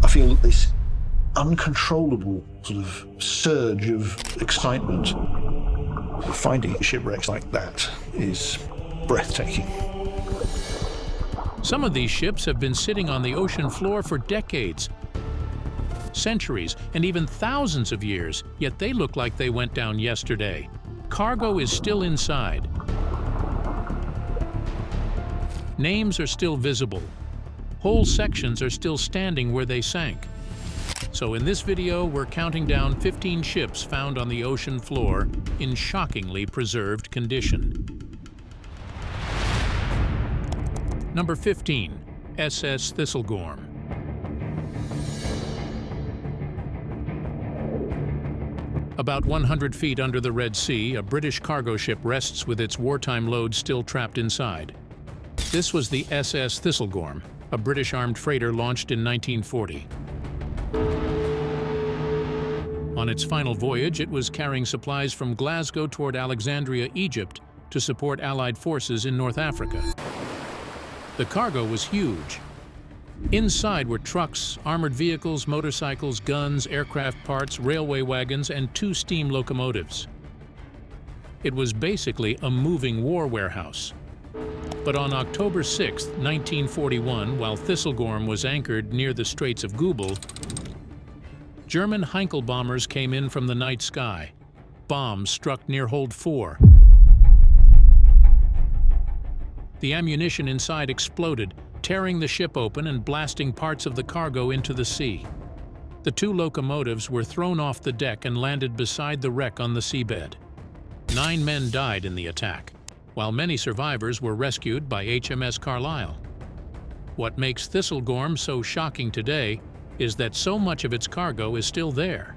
I feel that this uncontrollable sort of surge of excitement, finding shipwrecks like that is breathtaking. Some of these ships have been sitting on the ocean floor for decades, centuries, and even thousands of years, yet they look like they went down yesterday. Cargo is still inside. Names are still visible. Whole sections are still standing where they sank. So in this video, we're counting down 15 ships found on the ocean floor in shockingly preserved condition. Number 15, SS Thistlegorm. About 100 feet under the Red Sea, a British cargo ship rests with its wartime load still trapped inside. This was the SS Thistlegorm, a British armed freighter launched in 1940. On its final voyage, it was carrying supplies from Glasgow toward Alexandria, Egypt, to support Allied forces in North Africa. The cargo was huge. Inside were trucks, armored vehicles, motorcycles, guns, aircraft parts, railway wagons, and 2 steam locomotives. It was basically a moving war warehouse. But on October 6, 1941, while Thistlegorm was anchored near the Straits of Goubel, German Heinkel bombers came in from the night sky. Bombs struck near Hold 4. The ammunition inside exploded, tearing the ship open and blasting parts of the cargo into the sea. The 2 locomotives were thrown off the deck and landed beside the wreck on the seabed. 9 men died in the attack, while many survivors were rescued by HMS Carlisle. What makes Thistlegorm so shocking today is that so much of its cargo is still there.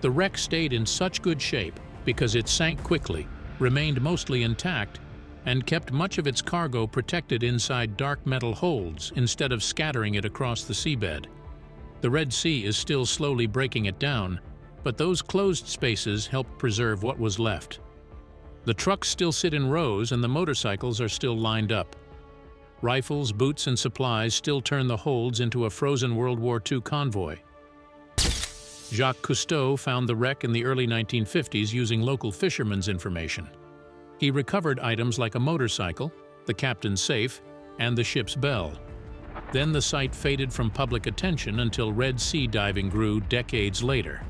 The wreck stayed in such good shape because it sank quickly, remained mostly intact, and kept much of its cargo protected inside dark metal holds instead of scattering it across the seabed. The Red Sea is still slowly breaking it down, but those closed spaces help preserve what was left. The trucks still sit in rows and the motorcycles are still lined up. Rifles, boots, and supplies still turn the holds into a frozen World War II convoy. Jacques Cousteau found the wreck in the early 1950s using local fishermen's information. He recovered items like a motorcycle, the captain's safe, and the ship's bell. Then the site faded from public attention until Red Sea diving grew decades later.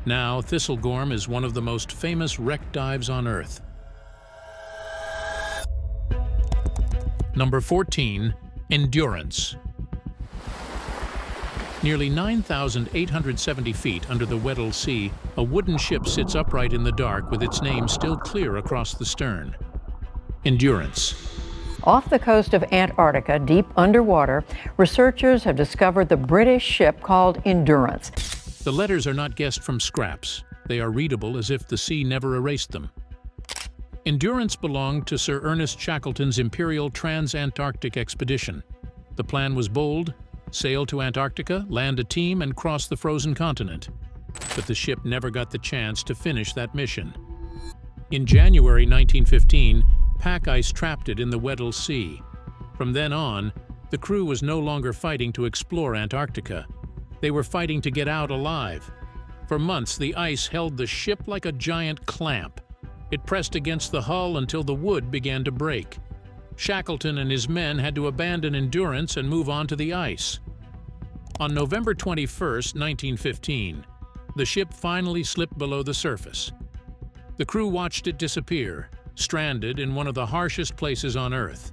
Now, Thistlegorm is one of the most famous wreck dives on Earth. Number 14, Endurance. Nearly 9,870 feet under the Weddell Sea, a wooden ship sits upright in the dark with its name still clear across the stern. Endurance. Off the coast of Antarctica, deep underwater, researchers have discovered the British ship called Endurance. The letters are not guessed from scraps. They are readable as if the sea never erased them. Endurance belonged to Sir Ernest Shackleton's Imperial Trans-Antarctic Expedition. The plan was bold: sail to Antarctica, land a team, and cross the frozen continent. But the ship never got the chance to finish that mission. In January 1915, pack ice trapped it in the Weddell Sea. From then on, the crew was no longer fighting to explore Antarctica. They were fighting to get out alive. For months, the ice held the ship like a giant clamp. It pressed against the hull until the wood began to break. Shackleton and his men had to abandon Endurance and move on to the ice. On November 21, 1915, the ship finally slipped below the surface. The crew watched it disappear, stranded in one of the harshest places on Earth.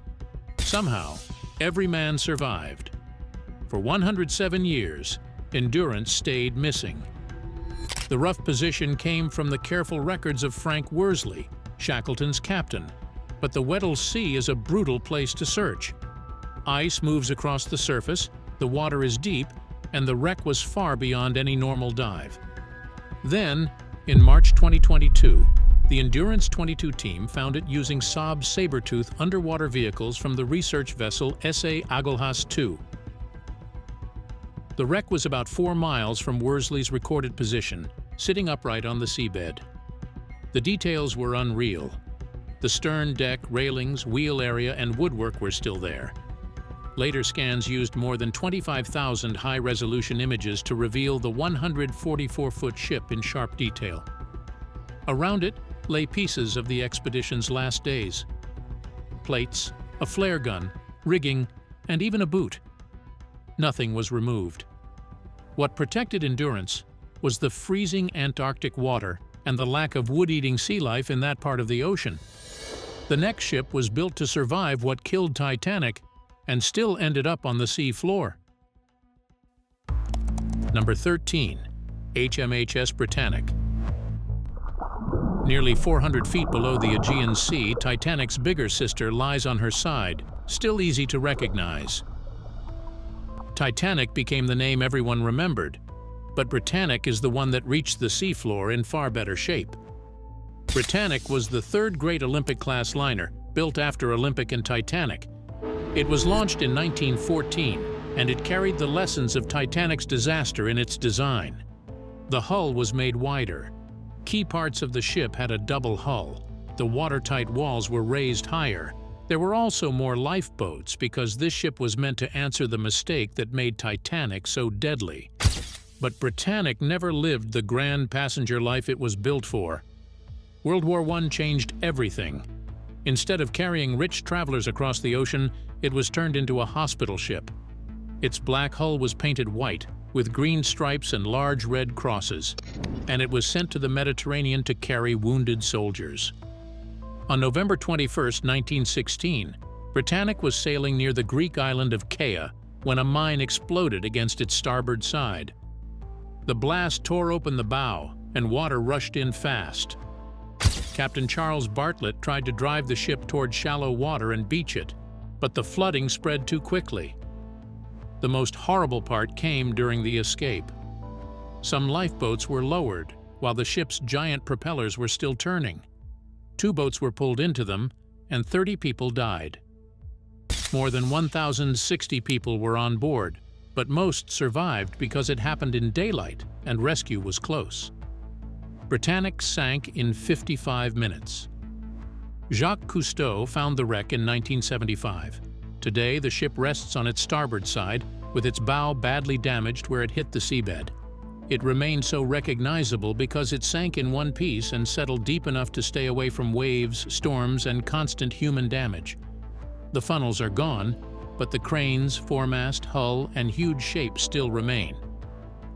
Somehow, every man survived. For 107 years, Endurance stayed missing. The rough position came from the careful records of Frank Worsley, Shackleton's captain. But the Weddell Sea is a brutal place to search. Ice moves across the surface, the water is deep, and the wreck was far beyond any normal dive. Then, in March 2022, the Endurance 22 team found it using Saab Sabertooth underwater vehicles from the research vessel SA Agulhas II. The wreck was about 4 miles from Worsley's recorded position, sitting upright on the seabed. The details were unreal. The stern deck, railings, wheel area, and woodwork were still there. Later scans used more than 25,000 high-resolution images to reveal the 144-foot ship in sharp detail. Around it lay pieces of the expedition's last days: plates, a flare gun, rigging, and even a boot. Nothing was removed. What protected Endurance was the freezing Antarctic water and the lack of wood-eating sea life in that part of the ocean. The next ship was built to survive what killed Titanic and still ended up on the sea floor. Number 13. HMHS Britannic. Nearly 400 feet below the Aegean Sea, Titanic's bigger sister lies on her side, still easy to recognize. Titanic became the name everyone remembered, but Britannic is the one that reached the seafloor in far better shape. Britannic was the third great Olympic-class liner, built after Olympic and Titanic. It was launched in 1914, and it carried the lessons of Titanic's disaster in its design. The hull was made wider. Key parts of the ship had a double hull. The watertight walls were raised higher. There were also more lifeboats because this ship was meant to answer the mistake that made Titanic so deadly. But Britannic never lived the grand passenger life it was built for. World War I changed everything. Instead of carrying rich travelers across the ocean, it was turned into a hospital ship. Its black hull was painted white, with green stripes and large red crosses, and it was sent to the Mediterranean to carry wounded soldiers. On November 21, 1916, Britannic was sailing near the Greek island of Kea when a mine exploded against its starboard side. The blast tore open the bow, and water rushed in fast. Captain Charles Bartlett tried to drive the ship toward shallow water and beach it, but the flooding spread too quickly. The most horrible part came during the escape. Some lifeboats were lowered while the ship's giant propellers were still turning. 2 boats were pulled into them, and 30 people died. More than 1,060 people were on board, but most survived because it happened in daylight and rescue was close. Britannic sank in 55 minutes. Jacques Cousteau found the wreck in 1975. Today, the ship rests on its starboard side, with its bow badly damaged where it hit the seabed. It remained so recognizable because it sank in one piece and settled deep enough to stay away from waves, storms, and constant human damage. The funnels are gone, but the cranes, foremast, hull, and huge shape still remain.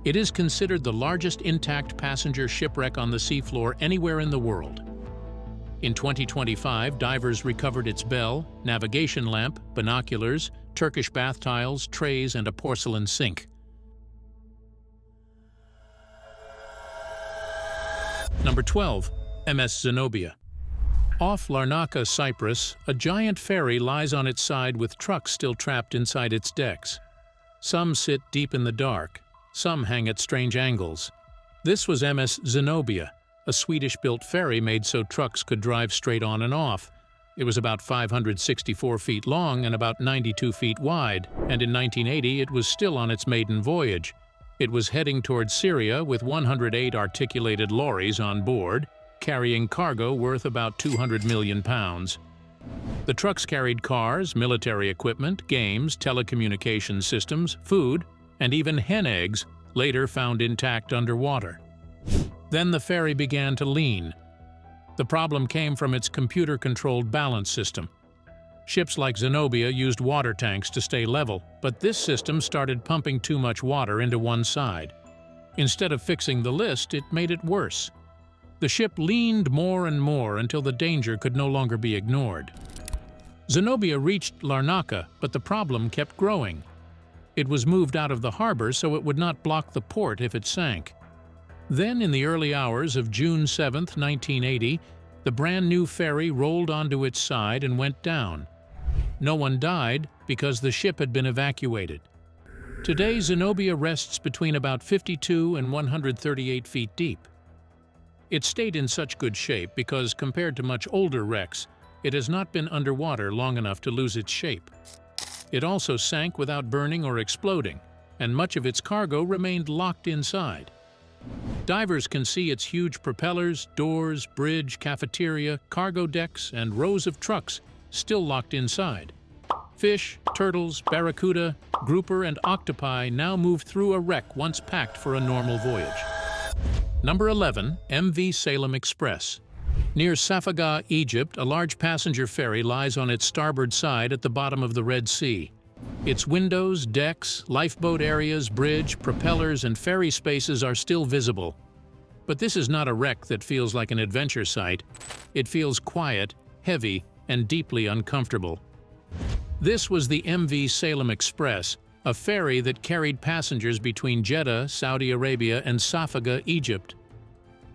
It is considered the largest intact passenger shipwreck on the seafloor anywhere in the world. In 2025, divers recovered its bell, navigation lamp, binoculars, Turkish bath tiles, trays, and a porcelain sink. Number 12. MS Zenobia. Off Larnaca, Cyprus, a giant ferry lies on its side with trucks still trapped inside its decks. Some sit deep in the dark. Some hang at strange angles. This was MS Zenobia, a Swedish-built ferry made so trucks could drive straight on and off. It was about 564 feet long and about 92 feet wide, and in 1980 it was still on its maiden voyage. It was heading towards Syria with 108 articulated lorries on board, carrying cargo worth about 200 million pounds. The trucks carried cars, military equipment, games, telecommunication systems, food, and even hen eggs, later found intact underwater. Then the ferry began to lean. The problem came from its computer-controlled balance system. Ships like Zenobia used water tanks to stay level, but this system started pumping too much water into one side. Instead of fixing the list, it made it worse. The ship leaned more and more until the danger could no longer be ignored. Zenobia reached Larnaca, but the problem kept growing. It was moved out of the harbor so it would not block the port if it sank. Then, in the early hours of June 7, 1980, the brand new ferry rolled onto its side and went down. No one died because the ship had been evacuated. Today, Zenobia rests between about 52 and 138 feet deep. It stayed in such good shape because, compared to much older wrecks, it has not been underwater long enough to lose its shape. It also sank without burning or exploding, and much of its cargo remained locked inside. Divers can see its huge propellers, doors, bridge, cafeteria, cargo decks, and rows of trucks still locked inside. Fish, turtles, barracuda, grouper, and octopi now move through a wreck once packed for a normal voyage. Number 11, MV Salem Express. Near Safaga, Egypt, a large passenger ferry lies on its starboard side at the bottom of the Red Sea. Its windows, decks, lifeboat areas, bridge, propellers, and ferry spaces are still visible. But this is not a wreck that feels like an adventure site. It feels quiet, heavy, and deeply uncomfortable. This was the MV Salem Express, a ferry that carried passengers between Jeddah, Saudi Arabia, and Safaga, Egypt.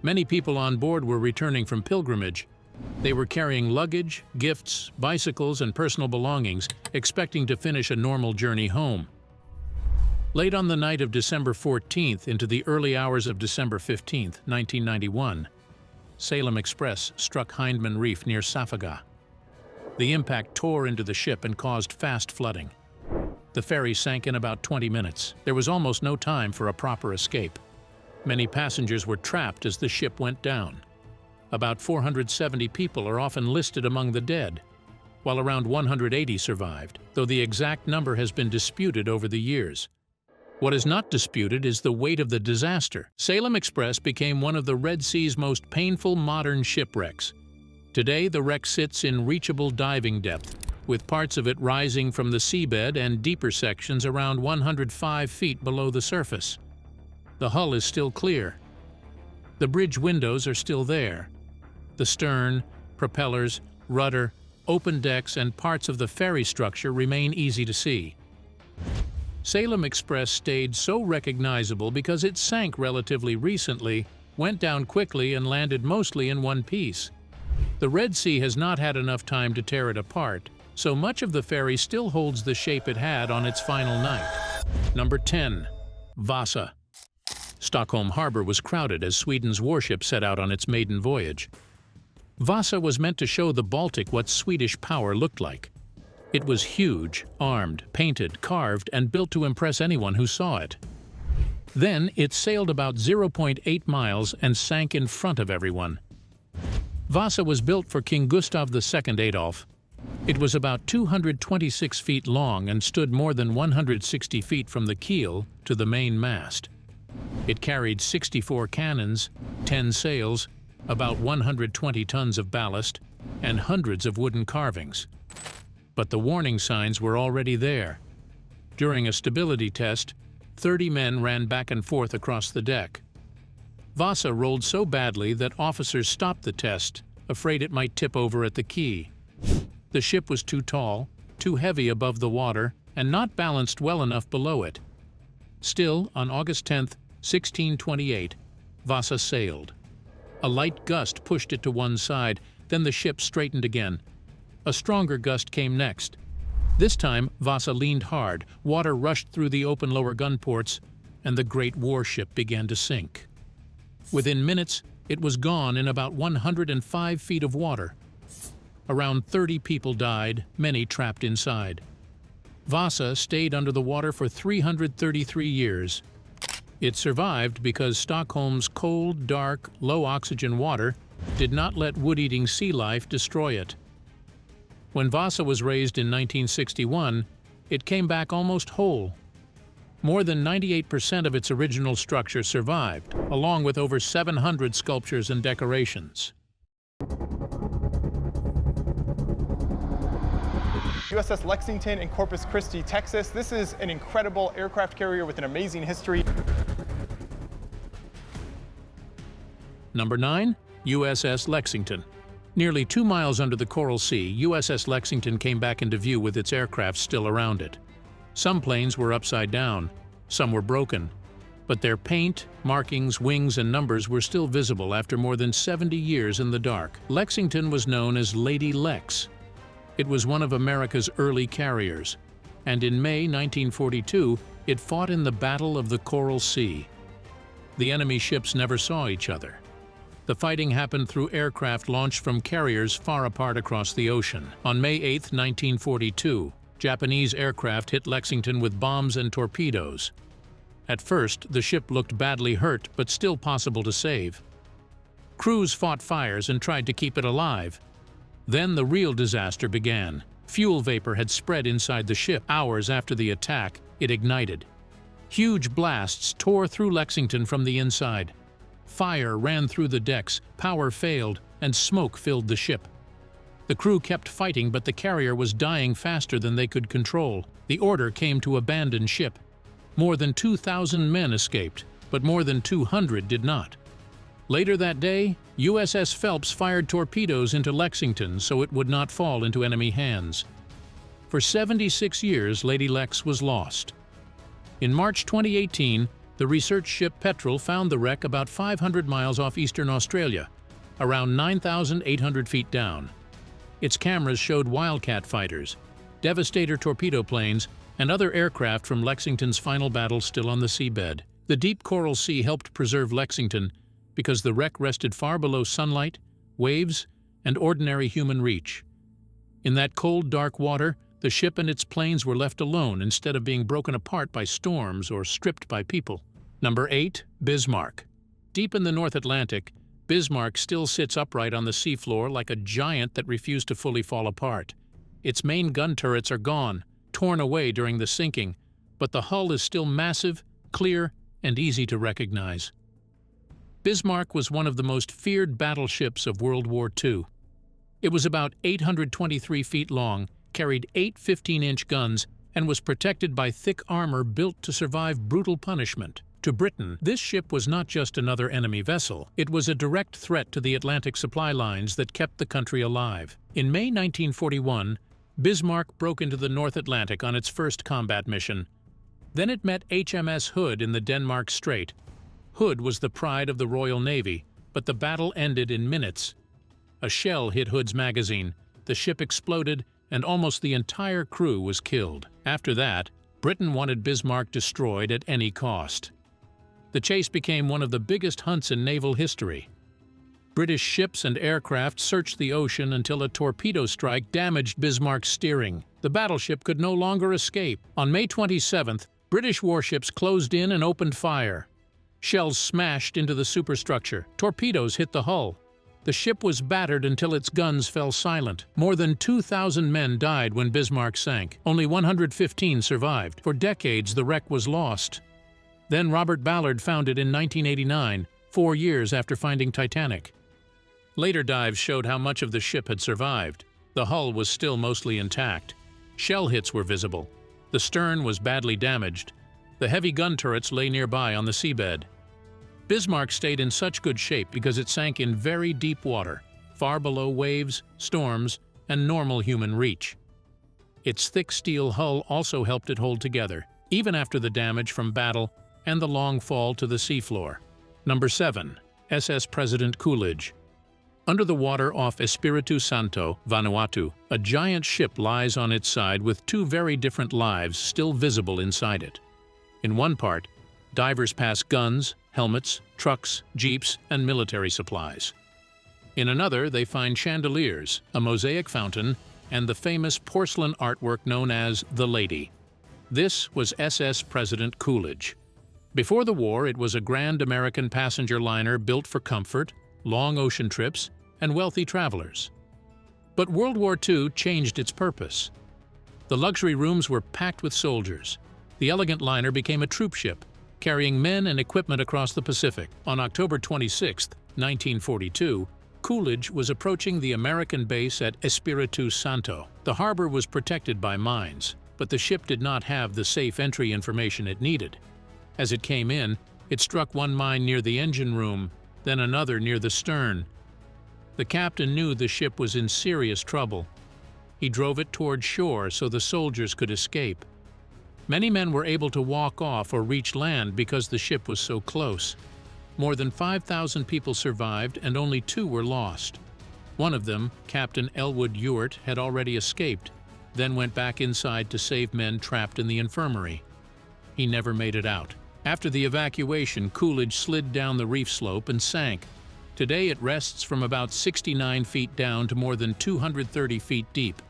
Many people on board were returning from pilgrimage. They were carrying luggage, gifts, bicycles, and personal belongings, expecting to finish a normal journey home. Late on the night of December 14th into the early hours of December 15th, 1991, Salem Express struck Hindman Reef near Safaga. The impact tore into the ship and caused fast flooding. The ferry sank in about 20 minutes. There was almost no time for a proper escape. Many passengers were trapped as the ship went down. About 470 people are often listed among the dead, while around 180 survived, though the exact number has been disputed over the years. What is not disputed is the weight of the disaster. Salem Express became one of the Red Sea's most painful modern shipwrecks. Today, the wreck sits in reachable diving depth, with parts of it rising from the seabed and deeper sections around 105 feet below the surface. The hull is still clear. The bridge windows are still there. The stern, propellers, rudder, open decks, and parts of the ferry structure remain easy to see. Salem Express stayed so recognizable because it sank relatively recently, went down quickly, and landed mostly in one piece. The Red Sea has not had enough time to tear it apart, so much of the ferry still holds the shape it had on its final night. Number 10. Vasa. Stockholm Harbor was crowded as Sweden's warship set out on its maiden voyage. Vasa was meant to show the Baltic what Swedish power looked like. It was huge, armed, painted, carved, and built to impress anyone who saw it. Then it sailed about 0.8 miles and sank in front of everyone. Vasa was built for King Gustav II Adolf. It was about 226 feet long and stood more than 160 feet from the keel to the main mast. It carried 64 cannons, 10 sails, about 120 tons of ballast, and hundreds of wooden carvings. But the warning signs were already there. During a stability test, 30 men ran back and forth across the deck. Vasa rolled so badly that officers stopped the test, afraid it might tip over at the quay. The ship was too tall, too heavy above the water, and not balanced well enough below it. Still, on August 10, 1628, Vasa sailed. A light gust pushed it to one side, then the ship straightened again. A stronger gust came next. This time, Vasa leaned hard, water rushed through the open lower gun ports, and the great warship began to sink. Within minutes, it was gone in about 105 feet of water. Around 30 people died, many trapped inside. Vasa stayed under the water for 333 years. It survived because Stockholm's cold, dark, low-oxygen water did not let wood-eating sea life destroy it. When Vasa was raised in 1961, it came back almost whole. More than 98% of its original structure survived, along with over 700 sculptures and decorations. USS Lexington in Corpus Christi, Texas. This is an incredible aircraft carrier with an amazing history. Number 9. USS Lexington. Nearly 2 miles under the Coral Sea, USS Lexington came back into view with its aircraft still around it. Some planes were upside down, some were broken, but their paint, markings, wings, and numbers were still visible after more than 70 years in the dark. Lexington was known as Lady Lex. It was one of America's early carriers, and in May 1942, it fought in the Battle of the Coral Sea. The enemy ships never saw each other. The fighting happened through aircraft launched from carriers far apart across the ocean. On May 8, 1942, Japanese aircraft hit Lexington with bombs and torpedoes. At first, the ship looked badly hurt, but still possible to save. Crews fought fires and tried to keep it alive. Then the real disaster began. Fuel vapor had spread inside the ship. Hours after the attack, it ignited. Huge blasts tore through Lexington from the inside. Fire ran through the decks, power failed, and smoke filled the ship. The crew kept fighting, but the carrier was dying faster than they could control. The order came to abandon ship. More than 2,000 men escaped, but more than 200 did not. Later that day, USS Phelps fired torpedoes into Lexington so it would not fall into enemy hands. For 76 years, Lady Lex was lost. In March 2018, the research ship Petrel found the wreck about 500 miles off eastern Australia, around 9,800 feet down. Its cameras showed Wildcat fighters, Devastator torpedo planes, and other aircraft from Lexington's final battle still on the seabed. The deep coral sea helped preserve Lexington because the wreck rested far below sunlight, waves, and ordinary human reach. In that cold, dark water, the ship and its planes were left alone instead of being broken apart by storms or stripped by people. Number 8. Bismarck. Deep in the North Atlantic, Bismarck still sits upright on the seafloor like a giant that refused to fully fall apart. Its main gun turrets are gone, torn away during the sinking, but the hull is still massive, clear, and easy to recognize. Bismarck was one of the most feared battleships of World War II. It was about 823 feet long, carried 8 15-inch guns, and was protected by thick armor built to survive brutal punishment. To Britain, this ship was not just another enemy vessel. It was a direct threat to the Atlantic supply lines that kept the country alive. In May 1941, Bismarck broke into the North Atlantic on its first combat mission. Then it met HMS Hood in the Denmark Strait. Hood was the pride of the Royal Navy, but the battle ended in minutes. A shell hit Hood's magazine, the ship exploded, and almost the entire crew was killed. After that, Britain wanted Bismarck destroyed at any cost. The chase became one of the biggest hunts in naval history. British ships and aircraft searched the ocean until a torpedo strike damaged Bismarck's steering. The battleship could no longer escape. On May 27th, British warships closed in and opened fire. Shells smashed into the superstructure. Torpedoes hit the hull. The ship was battered until its guns fell silent. More than 2,000 men died when Bismarck sank. Only 115 survived. For decades, the wreck was lost. Then Robert Ballard found it in 1989, 4 years after finding Titanic. Later dives showed how much of the ship had survived. The hull was still mostly intact. Shell hits were visible. The stern was badly damaged. The heavy gun turrets lay nearby on the seabed. Bismarck stayed in such good shape because it sank in very deep water, far below waves, storms, and normal human reach. Its thick steel hull also helped it hold together, even after the damage from battle and the long fall to the seafloor. Number 7. SS President Coolidge. Under the water off Espiritu Santo, Vanuatu, a giant ship lies on its side with 2 very different lives still visible inside it. In one part, divers pass guns, helmets, trucks, jeeps, and military supplies. In another, they find chandeliers, a mosaic fountain, and the famous porcelain artwork known as The Lady. This was SS President Coolidge. Before the war, it was a grand American passenger liner built for comfort, long ocean trips, and wealthy travelers. But World War II changed its purpose. The luxury rooms were packed with soldiers. The elegant liner became a troop ship, carrying men and equipment across the Pacific. On October 26, 1942, Coolidge was approaching the American base at Espiritu Santo. The harbor was protected by mines, but the ship did not have the safe entry information it needed. As it came in, it struck one mine near the engine room, then another near the stern. The captain knew the ship was in serious trouble. He drove it toward shore so the soldiers could escape. Many men were able to walk off or reach land because the ship was so close. More than 5,000 people survived and only 2 were lost. One of them, Captain Elwood Ewart, had already escaped, then went back inside to save men trapped in the infirmary. He never made it out. After the evacuation, Coolidge slid down the reef slope and sank. Today it rests from about 69 feet down to more than 230 feet deep.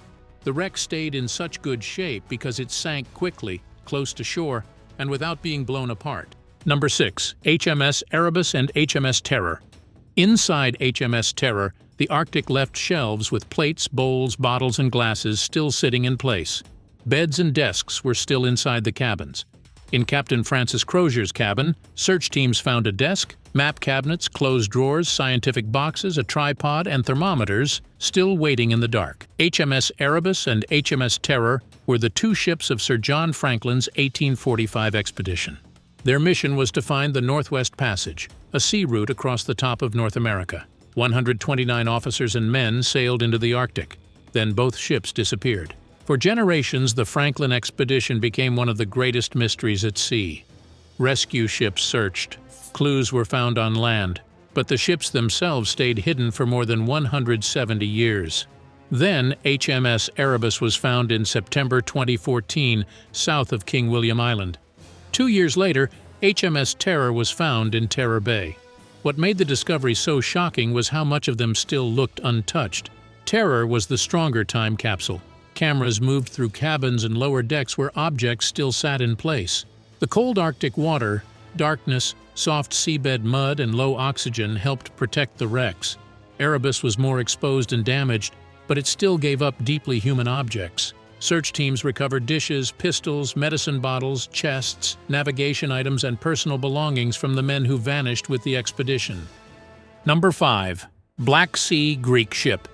The wreck stayed in such good shape because it sank quickly, close to shore, and without being blown apart. Number 6. HMS Erebus and HMS Terror. Inside HMS Terror, The Arctic left shelves with plates, bowls, bottles, and glasses still sitting in place. Beds and desks were still inside the cabins. In Captain Francis Crozier's cabin, search teams found a desk, map cabinets, closed drawers, scientific boxes, a tripod, and thermometers still waiting in the dark. HMS Erebus and HMS Terror were the two ships of Sir John Franklin's 1845 expedition. Their mission was to find the Northwest Passage, a sea route across the top of North America. 129 officers and men sailed into the Arctic. Then both ships disappeared. For generations, the Franklin expedition became one of the greatest mysteries at sea. Rescue ships searched. Clues were found on land, but the ships themselves stayed hidden for more than 170 years. Then, HMS Erebus was found in September 2014, south of King William Island. 2 years later, HMS Terror was found in Terror Bay. What made the discovery so shocking was how much of them still looked untouched. Terror was the stronger time capsule. Cameras moved through cabins and lower decks where objects still sat in place. The cold Arctic water, darkness, soft seabed mud, and low oxygen helped protect the wrecks. Erebus was more exposed and damaged, but it still gave up deeply human objects. Search teams recovered dishes, pistols, medicine bottles, chests, navigation items, and personal belongings from the men who vanished with the expedition. Number 5. Black Sea Greek Ship.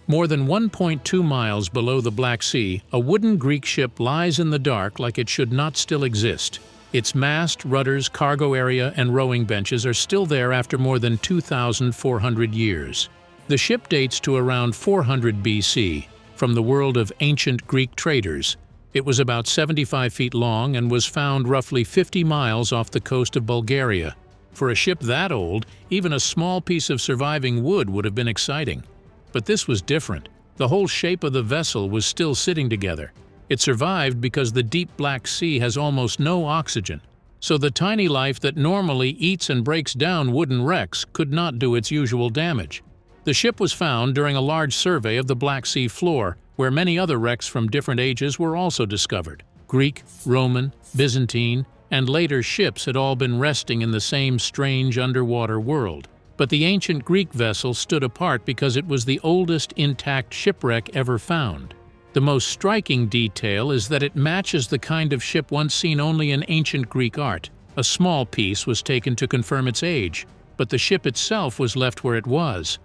More than 1.2 miles below the Black Sea, a wooden Greek ship lies in the dark like it should not still exist. Its mast, rudders, cargo area, and rowing benches are still there after more than 2,400 years. The ship dates to around 400 BC, from the world of ancient Greek traders. It was about 75 feet long and was found roughly 50 miles off the coast of Bulgaria. For a ship that old, even a small piece of surviving wood would have been exciting. But this was different. The whole shape of the vessel was still sitting together. It survived because the deep Black Sea has almost no oxygen, so the tiny life that normally eats and breaks down wooden wrecks could not do its usual damage. The ship was found during a large survey of the Black Sea floor, where many other wrecks from different ages were also discovered. Greek, Roman, Byzantine, and later ships had all been resting in the same strange underwater world. But the ancient Greek vessel stood apart because it was the oldest intact shipwreck ever found. The most striking detail is that it matches the kind of ship once seen only in ancient Greek art. A small piece was taken to confirm its age, but the ship itself was left where it was.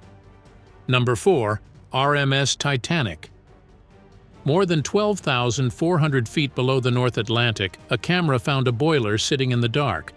Number 4. RMS Titanic. More than 12,400 feet below the North Atlantic, a camera found a boiler sitting in the dark.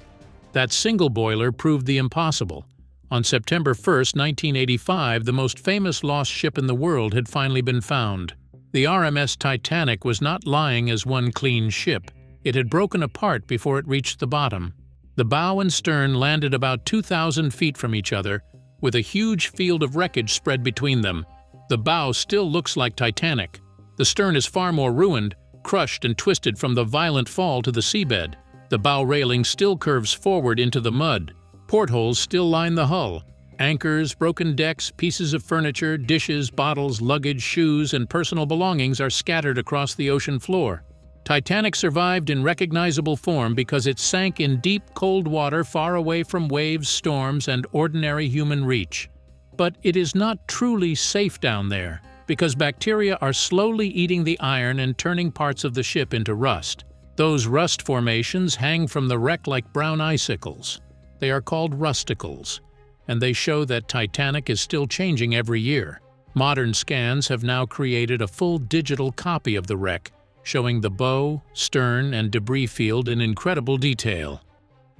That single boiler proved the impossible. On September 1, 1985, the most famous lost ship in the world had finally been found. The RMS Titanic was not lying as one clean ship. It had broken apart before it reached the bottom. The bow and stern landed about 2,000 feet from each other, with a huge field of wreckage spread between them. The bow still looks like Titanic. The stern is far more ruined, crushed and twisted from the violent fall to the seabed. The bow railing still curves forward into the mud. Portholes still line the hull. Anchors, broken decks, pieces of furniture, dishes, bottles, luggage, shoes, and personal belongings are scattered across the ocean floor. Titanic survived in recognizable form because it sank in deep, cold water far away from waves, storms, and ordinary human reach. But it is not truly safe down there, because bacteria are slowly eating the iron and turning parts of the ship into rust. Those rust formations hang from the wreck like brown icicles. They are called rusticles, and they show that Titanic is still changing every year. Modern scans have now created a full digital copy of the wreck, showing the bow, stern, and debris field in incredible detail.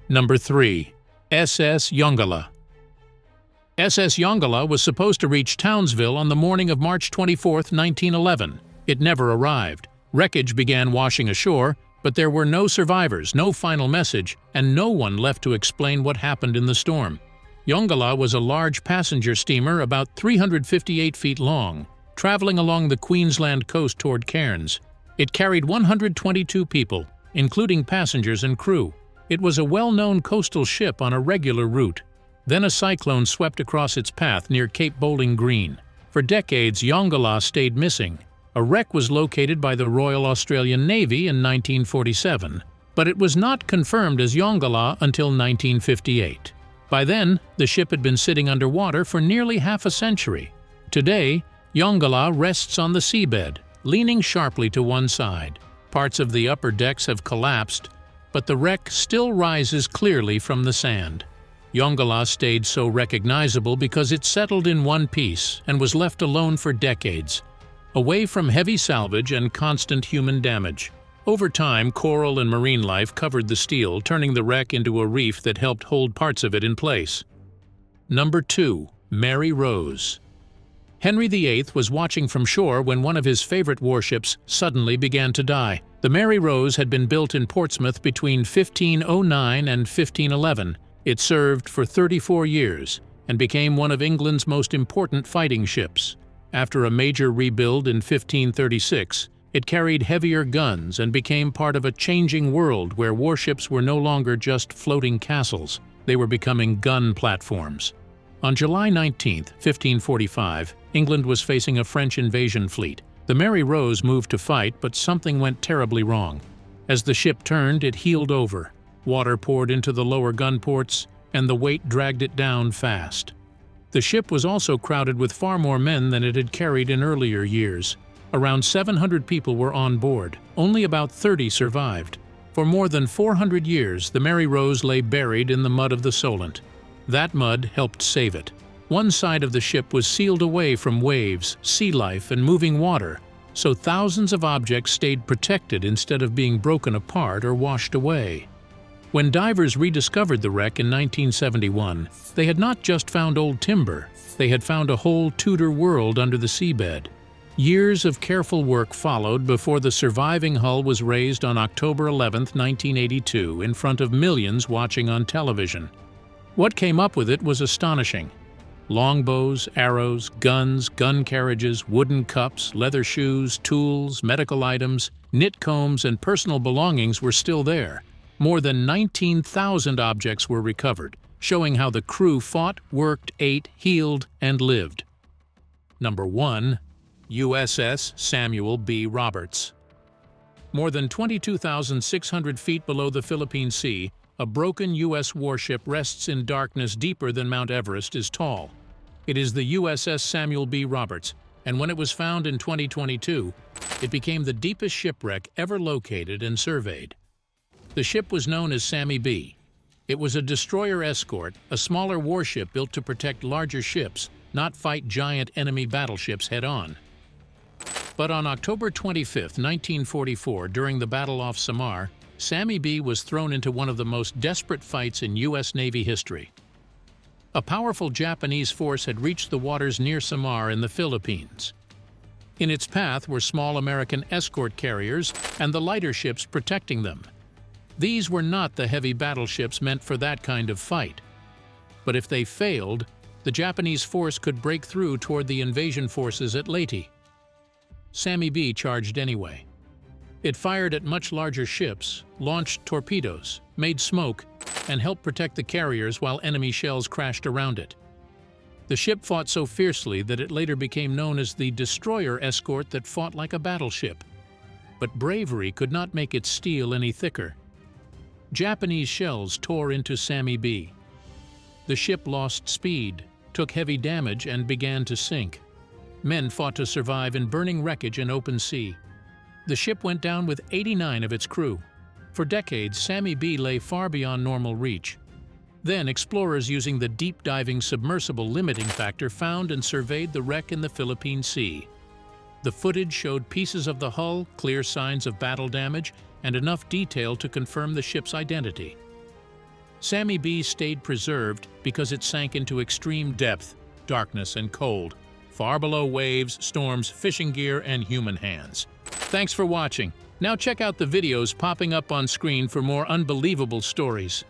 Number 3. SS Yongala. SS Yongala was supposed to reach Townsville on the morning of March 24, 1911. It never arrived. Wreckage began washing ashore, but there were no survivors, no final message, and no one left to explain what happened in the storm. Yongala was a large passenger steamer about 358 feet long, traveling along the Queensland coast toward Cairns. It carried 122 people, including passengers and crew. It was a well-known coastal ship on a regular route. Then a cyclone swept across its path near Cape Bowling Green. For decades, Yongala stayed missing. A wreck was located by the Royal Australian Navy in 1947, but it was not confirmed as Yongala until 1958. By then, the ship had been sitting underwater for nearly half a century. Today, Yongala rests on the seabed, leaning sharply to one side. Parts of the upper decks have collapsed, but the wreck still rises clearly from the sand. Yongala stayed so recognizable because it settled in one piece and was left alone for decades, away from heavy salvage and constant human damage. Over time, coral and marine life covered the steel, turning the wreck into a reef that helped hold parts of it in place. Number 2. Mary Rose. Henry VIII was watching from shore when one of his favorite warships suddenly began to die. The Mary Rose had been built in Portsmouth between 1509 and 1511. It served for 34 years and became one of England's most important fighting ships. After a major rebuild in 1536, it carried heavier guns and became part of a changing world where warships were no longer just floating castles. They were becoming gun platforms. On July 19, 1545, England was facing a French invasion fleet. The Mary Rose moved to fight, but something went terribly wrong. As the ship turned, it heeled over. Water poured into the lower gun ports, and the weight dragged it down fast. The ship was also crowded with far more men than it had carried in earlier years. Around 700 people were on board. Only about 30 survived. For more than 400 years, the Mary Rose lay buried in the mud of the Solent. That mud helped save it. One side of the ship was sealed away from waves, sea life, and moving water, so thousands of objects stayed protected instead of being broken apart or washed away. When divers rediscovered the wreck in 1971, they had not just found old timber, they had found a whole Tudor world under the seabed. Years of careful work followed before the surviving hull was raised on October 11, 1982, in front of millions watching on television. What came up with it was astonishing. Longbows, arrows, guns, gun carriages, wooden cups, leather shoes, tools, medical items, knit combs, and personal belongings were still there. More than 19,000 objects were recovered, showing how the crew fought, worked, ate, healed, and lived. Number 1. USS Samuel B. Roberts. More than 22,600 feet below the Philippine Sea, a broken U.S. warship rests in darkness deeper than Mount Everest is tall. It is the USS Samuel B. Roberts, and when it was found in 2022, it became the deepest shipwreck ever located and surveyed. The ship was known as Sammy B. It was a destroyer escort, a smaller warship built to protect larger ships, not fight giant enemy battleships head-on. But on October 25, 1944, during the battle off Samar, Sammy B was thrown into one of the most desperate fights in U.S. Navy history. A powerful Japanese force had reached the waters near Samar in the Philippines. In its path were small American escort carriers and the lighter ships protecting them. These were not the heavy battleships meant for that kind of fight. But if they failed, the Japanese force could break through toward the invasion forces at Leyte. Sammy B charged anyway. It fired at much larger ships, launched torpedoes, made smoke, and helped protect the carriers while enemy shells crashed around it. The ship fought so fiercely that it later became known as the destroyer escort that fought like a battleship. But bravery could not make its steel any thicker. Japanese shells tore into Sammy B. The ship lost speed, took heavy damage, and began to sink. Men fought to survive in burning wreckage and open sea. The ship went down with 89 of its crew. For decades, Sammy B lay far beyond normal reach. Then explorers using the deep-diving submersible limiting factor found and surveyed the wreck in the Philippine Sea. The footage showed pieces of the hull, clear signs of battle damage, and enough detail to confirm the ship's identity. Sammy B stayed preserved because it sank into extreme depth, darkness, and cold, far below waves, storms, fishing gear, and human hands. Thanks for watching. Now check out the videos popping up on screen for more unbelievable stories.